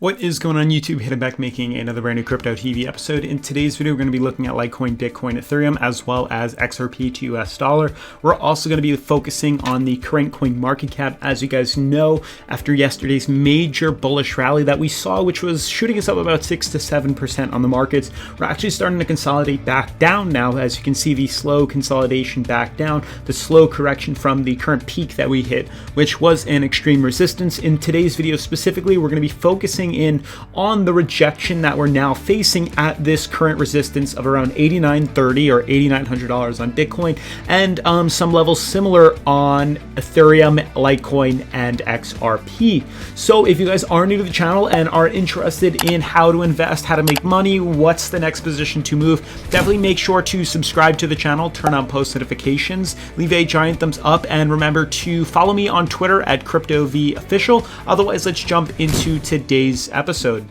What is going on YouTube? Hayden back making another brand new Crypto TV episode. In today's video, we're going to be looking at Litecoin, Bitcoin, Ethereum, as well as XRP to US dollar. We're also going to be focusing on the current coin market cap. As you guys know, after yesterday's major bullish rally that we saw, which was shooting us up about 6 to 7% on the markets, we're actually starting to consolidate back down now. As you can see, the slow consolidation back down, the slow correction from the current peak that we hit, which was an extreme resistance. In today's video specifically, we're going to be focusing in on the rejection that we're now facing at this current resistance of around $89.30 or $8,900 on Bitcoin, and some levels similar on Ethereum, Litecoin, and XRP. So if you guys are new to the channel and are interested in how to invest, how to make money, what's the next position to move, definitely make sure to subscribe to the channel, turn on post notifications, leave a giant thumbs up, and remember to follow me on Twitter at CryptoVOfficial. Otherwise, let's jump into today's episode.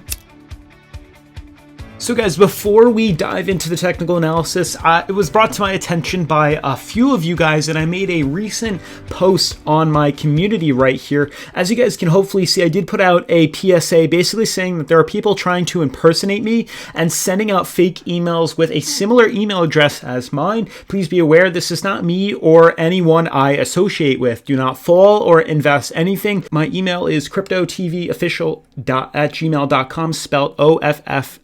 So guys, before we dive into the technical analysis, it was brought to my attention by a few of you guys, and I made a recent post on my community right here. As you guys can hopefully see, I did put out a PSA basically saying that there are people trying to impersonate me and sending out fake emails with a similar email address as mine. Please be aware, this is not me or anyone I associate with. Do not fall or invest anything. My email is cryptotvofficial@gmail.com, spelled OFFICIAL,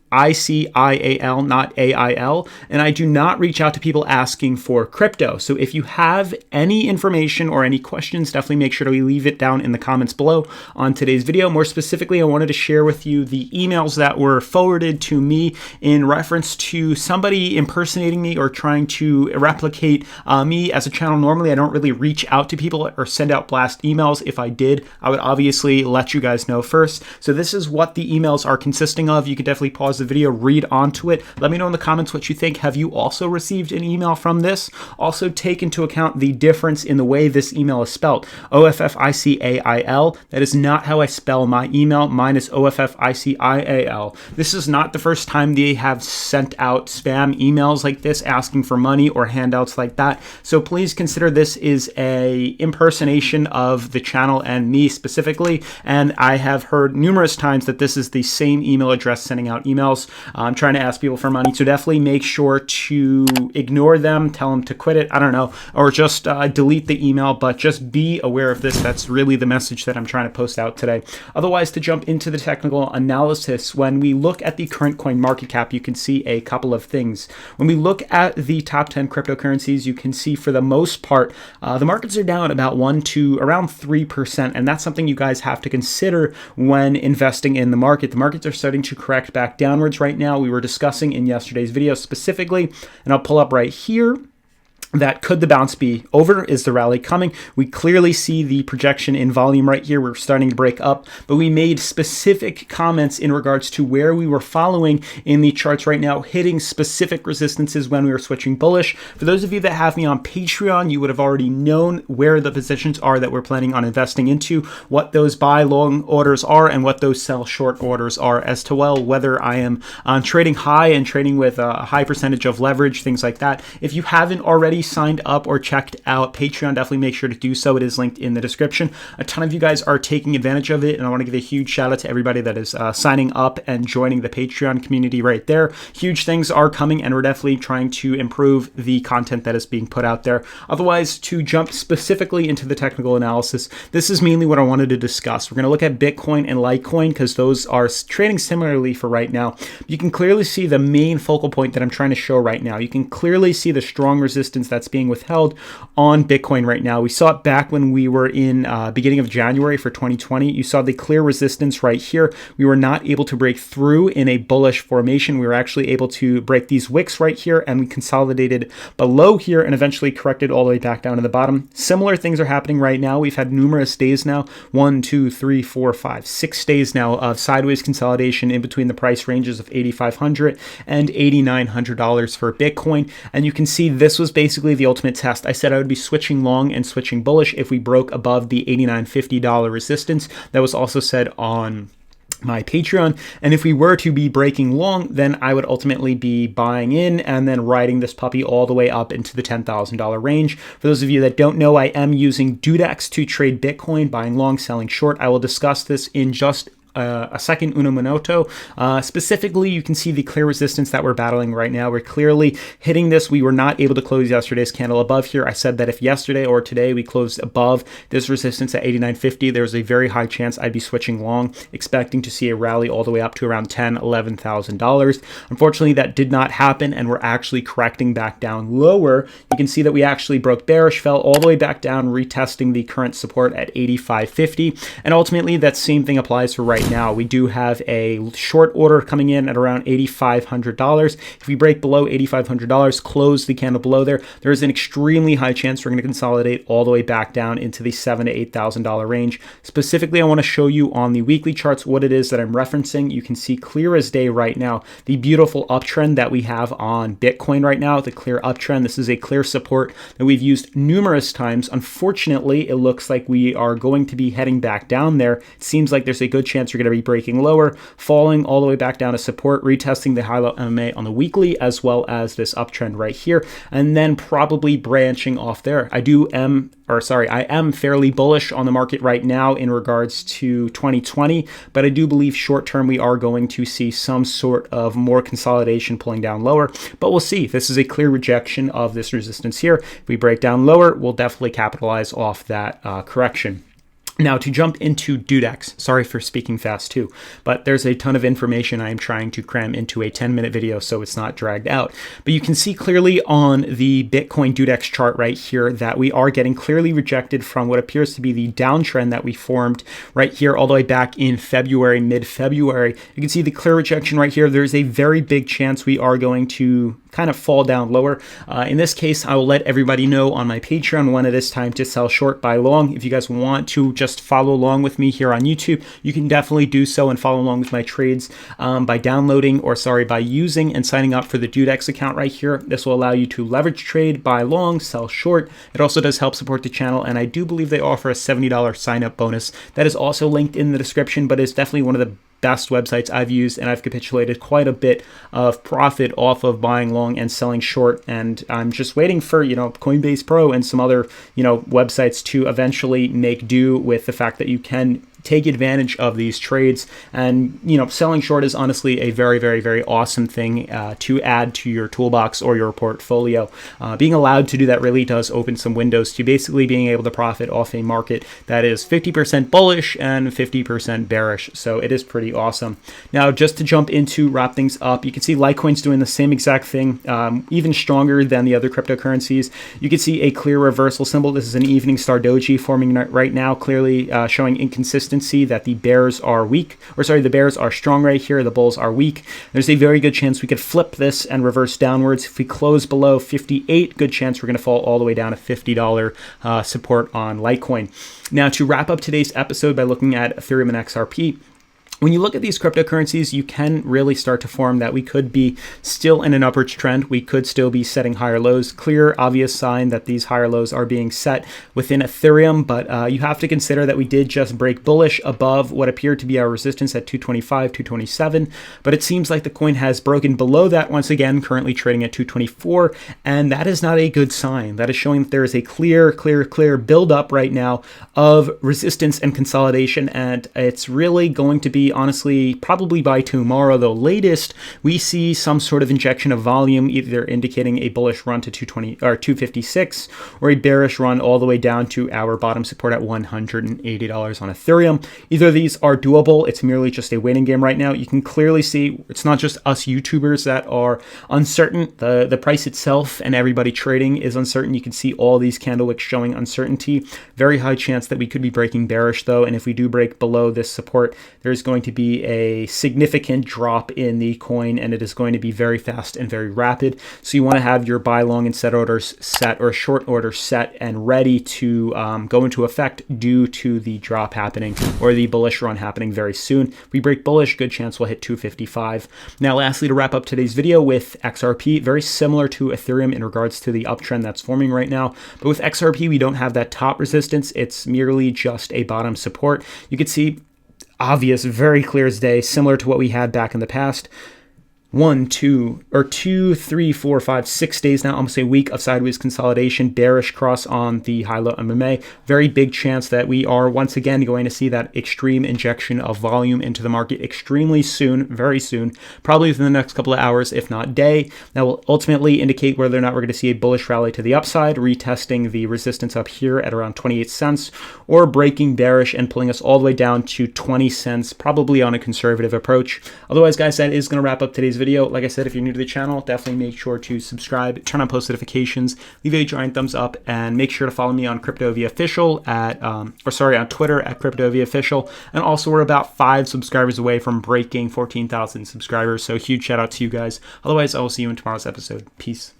not AIL, and I do not reach out to people asking for crypto. So if you have any information or any questions, definitely make sure to leave it down in the comments below on today's video. More specifically, I wanted to share with you the emails that were forwarded to me in reference to somebody impersonating me or trying to replicate me as a channel. Normally, I don't really reach out to people or send out blast emails. If I did, I would obviously let you guys know first. So this is what the emails are consisting of. You can definitely pause the video, read onto it. Let me know in the comments what you think. Have you also received an email from this? Also take into account the difference in the way this email is spelled. OFFICAIL. That is not how I spell my email. Mine is OFFICIAL. This is not the first time they have sent out spam emails like this asking for money or handouts like that. So please consider this is a impersonation of the channel and me specifically. And I have heard numerous times that this is the same email address sending out emails. Trying to ask people for money. So definitely make sure to ignore them, tell them to quit it, I don't know, or just delete the email, but just be aware of this. That's really the message that I'm trying to post out today. Otherwise, to jump into the technical analysis, when we look at the current coin market cap, you can see a couple of things. When we look at the top 10 cryptocurrencies, you can see for the most part, the markets are down about 1 to around 3%, and that's something you guys have to consider when investing in the market. The markets are starting to correct back downwards right now. We were discussing in yesterday's video specifically, and I'll pull up right here, that could the bounce be over? Is the rally coming? We clearly see the projection in volume right here. We're starting to break up, but we made specific comments in regards to where we were following in the charts right now, hitting specific resistances when we were switching bullish. For those of you that have me on Patreon, you would have already known where the positions are that we're planning on investing into, what those buy long orders are, and what those sell short orders are, as to whether I am trading high and trading with a high percentage of leverage, things like that. If you haven't already signed up or checked out Patreon, definitely make sure to do so. It is linked in the description. A ton of you guys are taking advantage of it, and I want to give a huge shout out to everybody that is signing up and joining the Patreon community right there. Huge things are coming, and we're definitely trying to improve the content that is being put out there. Otherwise, to jump specifically into the technical analysis, this is mainly what I wanted to discuss. We're going to look at Bitcoin and Litecoin because those are trading similarly for right now. You can clearly see the main focal point that I'm trying to show right now. You can clearly see the strong resistance that's being withheld on Bitcoin right now. We saw it back when we were in beginning of January for 2020. You saw the clear resistance right here. We were not able to break through in a bullish formation. We were actually able to break these wicks right here, and we consolidated below here and eventually corrected all the way back down to the bottom. Similar things are happening right now. We've had numerous days now, 1, 2, 3, 4, 5, 6 days now of sideways consolidation in between the price ranges of $8,500 and $8,900 for Bitcoin. And you can see this was basically the ultimate test. I said I would be switching long and switching bullish if we broke above the $89.50 resistance. That was also said on my Patreon. And if we were to be breaking long, then I would ultimately be buying in and then riding this puppy all the way up into the $10,000 range. For those of you that don't know, I am using DueDEX to trade Bitcoin, buying long, selling short. I will discuss this in just a second Uno Minuto. Specifically, you can see the clear resistance that we're battling right now. We're clearly hitting this. We were not able to close yesterday's candle above here. I said that if yesterday or today we closed above this resistance at 89.50, there's a very high chance I'd be switching long, expecting to see a rally all the way up to around $10,000, $11,000. Unfortunately, that did not happen, and we're actually correcting back down lower. You can see that we actually broke bearish, fell all the way back down, retesting the current support at 85.50, and ultimately that same thing applies for right now. We do have a short order coming in at around $8,500. If we break below $8,500, close the candle below there, there is an extremely high chance we're going to consolidate all the way back down into the $7,000 to $8,000 range. Specifically, I want to show you on the weekly charts what it is that I'm referencing. You can see clear as day right now the beautiful uptrend that we have on Bitcoin right now, the clear uptrend. This is a clear support that we've used numerous times. Unfortunately, it looks like we are going to be heading back down there. It seems like there's a good chance you're going to be breaking lower, falling all the way back down to support, retesting the high-low MMA on the weekly, as well as this uptrend right here, and then probably branching off there. I am fairly bullish on the market right now in regards to 2020, but I do believe short term we are going to see some sort of more consolidation pulling down lower, but we'll see. This is a clear rejection of this resistance here. If we break down lower, we'll definitely capitalize off that correction. Now, to jump into DueDEX, sorry for speaking fast too, but there's a ton of information I am trying to cram into a 10-minute video so it's not dragged out. But you can see clearly on the Bitcoin DueDEX chart right here that we are getting clearly rejected from what appears to be the downtrend that we formed right here all the way back in February, mid-February. You can see the clear rejection right here. There's a very big chance we are going to kind of fall down lower. In this case, I will let everybody know on my Patreon when it is time to sell short, buy long. If you guys want to just follow along with me here on YouTube, you can definitely do so and follow along with my trades by using and signing up for the DueDEX account right here. This will allow you to leverage trade, buy long, sell short. It also does help support the channel, and I do believe they offer a $70 sign up bonus. That is also linked in the description, but it's definitely one of the best websites I've used, and I've capitulated quite a bit of profit off of buying long and selling short. And I'm just waiting for, Coinbase Pro and some other, websites to eventually make do with the fact that you can take advantage of these trades. And, selling short is honestly a very, very, very awesome thing to add to your toolbox or your portfolio. Being allowed to do that really does open some windows to basically being able to profit off a market that is 50% bullish and 50% bearish. So it is pretty awesome. Now, just to jump into wrap things up, you can see Litecoin's doing the same exact thing, even stronger than the other cryptocurrencies. You can see a clear reversal symbol. This is an evening star doji forming right now, clearly showing inconsistency that the bears are weak, the bears are strong right here, the bulls are weak. There's a very good chance we could flip this and reverse downwards. If we close below 58, good chance we're going to fall all the way down to $50 support on Litecoin. Now, to wrap up today's episode by looking at Ethereum and XRP, when you look at these cryptocurrencies, you can really start to form that we could be still in an upwards trend. We could still be setting higher lows. Clear, obvious sign that these higher lows are being set within Ethereum, but you have to consider that we did just break bullish above what appeared to be our resistance at 225, 227, but it seems like the coin has broken below that once again, currently trading at 224, and that is not a good sign. That is showing that there is a clear buildup right now of resistance and consolidation, and it's really going to be, honestly, probably by tomorrow, the latest, we see some sort of injection of volume, either indicating a bullish run to 220 or 256, or a bearish run all the way down to our bottom support at $180 on Ethereum. Either of these are doable. It's merely just a waiting game right now. You can clearly see it's not just us YouTubers that are uncertain. The price itself and everybody trading is uncertain. You can see all these candle wicks showing uncertainty. Very high chance that we could be breaking bearish though, and if we do break below this support, there's going to be a significant drop in the coin, and it is going to be very fast and very rapid. So you want to have your buy long and set orders set, or short orders set and ready to go into effect due to the drop happening or the bullish run happening very soon. If we break bullish, good chance we'll hit 255. Now, lastly, to wrap up today's video with XRP, very similar to Ethereum in regards to the uptrend that's forming right now. But with XRP, we don't have that top resistance. It's merely just a bottom support. You can see obvious, very clear as day, similar to what we had back in the past. 2, 3, 4, 5, 6 days now, almost a week of sideways consolidation, bearish cross on the high-low MMA. Very big chance that we are once again going to see that extreme injection of volume into the market extremely soon, very soon, probably within the next couple of hours, if not day. That will ultimately indicate whether or not we're going to see a bullish rally to the upside, retesting the resistance up here at around 28 cents, or breaking bearish and pulling us all the way down to 20 cents, probably on a conservative approach. Otherwise, guys, that is going to wrap up today's video. Like I said, if you're new to the channel, definitely make sure to subscribe, turn on post notifications, leave a giant thumbs up, and make sure to follow me on CryptoVOfficial on Twitter at CryptoVOfficial. And also, we're about 5 subscribers away from breaking 14,000 subscribers. So huge shout out to you guys. Otherwise, I will see you in tomorrow's episode. Peace.